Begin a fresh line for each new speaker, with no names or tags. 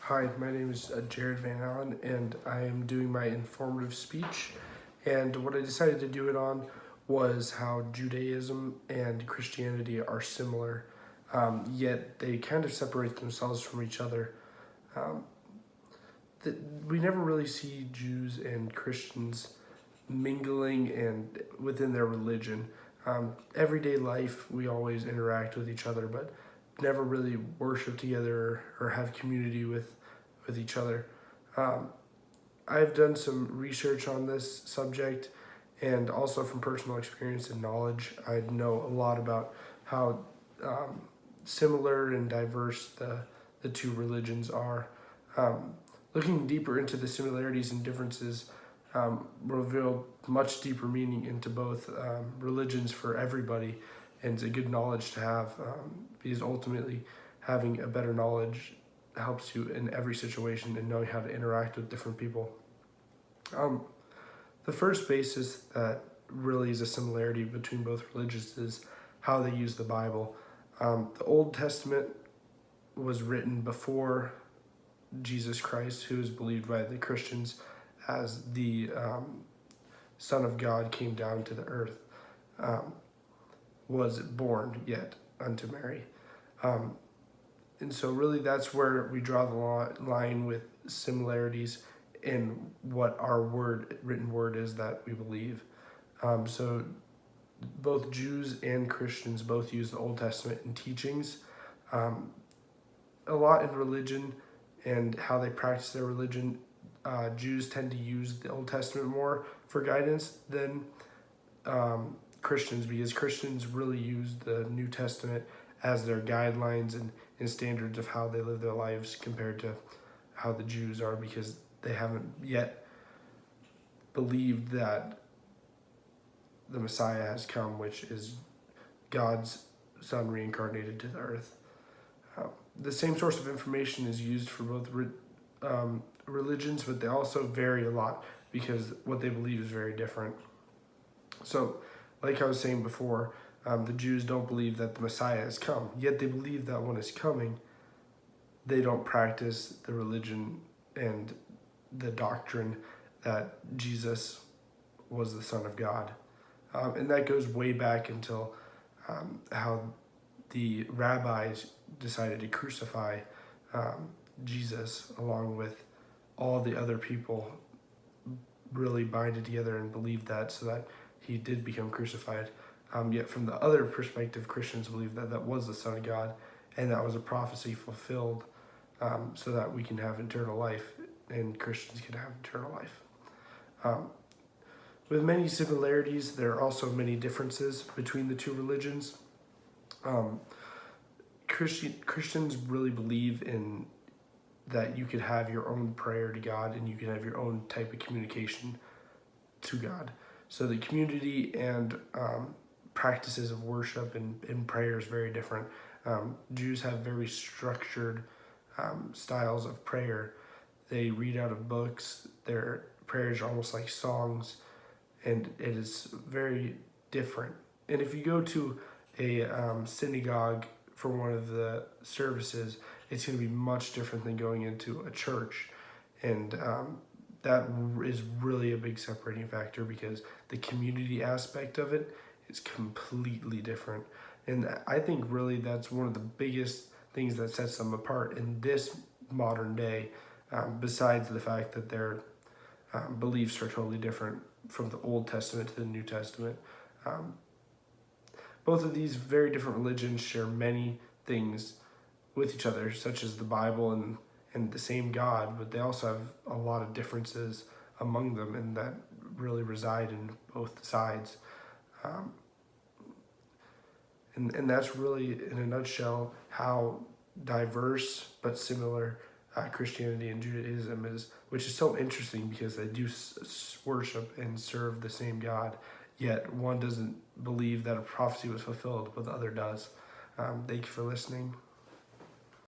Hi, my name is Jared Van Allen, and I am doing my informative speech. And what I decided to do it on was how Judaism and Christianity are similar, yet they kind of separate themselves from each other. Um, we never really see Jews and Christians mingling and within their religion. Everyday life, we always interact with each other, but never really worship together or have community with each other. Um, I've done some research on this subject, and also from personal experience and knowledge, I know a lot about how um, similar and diverse the two religions are. Um, Looking deeper into the similarities and differences reveal much deeper meaning into both religions for everybody, and it's a good knowledge to have because ultimately having a better knowledge helps you in every situation and knowing how to interact with different people. Um, the first basis that really is a similarity between both religions is how they use the Bible. The Old Testament was written before Jesus Christ, who is believed by the Christians as the Son of God came down to the earth, was born yet unto Mary. And so really that's where we draw the line with similarities in what our written word is that we believe. So both Jews and Christians both use the Old Testament in teachings. A lot in religion and how they practice their religion. Jews tend to use the Old Testament more for guidance than Christians, because Christians really use the New Testament as their guidelines and standards of how they live their lives compared to how the Jews are, because they haven't yet believed that the Messiah has come, which is God's Son reincarnated to the earth. The same source of information is used for both religions, but they also vary a lot because what they believe is very different. So, like I was saying before, the Jews don't believe that the Messiah has come, yet they believe that when it's coming, they don't practice the religion and the doctrine that Jesus was the Son of God. And that goes way back until how the rabbis decided to crucify Jesus along with all the other people, really binded together and believed that, so that he did become crucified. Yet from the other perspective, Christians believe that that was the Son of God, and that was a prophecy fulfilled, so that we can have eternal life and Christians can have eternal life. With many similarities, there are also many differences between the two religions. Christians really believe in that you could have your own prayer to God and you can have your own type of communication to God. So the community and practices of worship and prayer is very different. Jews have very structured styles of prayer. They read out of books. Their prayers are almost like songs, and it is very different. And if you go to a synagogue for one of the services, it's going to be much different than going into a church. And that is really a big separating factor, because the community aspect of it is completely different. And I think really that's one of the biggest things that sets them apart in this modern day, besides the fact that their beliefs are totally different from the Old Testament to the New Testament. Both of these very different religions share many things with each other, such as the Bible and the same God, but they also have a lot of differences among them, and that really reside in both sides. And that's really, in a nutshell, how diverse but similar Christianity and Judaism is, which is so interesting because they do worship and serve the same God, yet one doesn't believe that a prophecy was fulfilled, but the other does. Thank you for listening.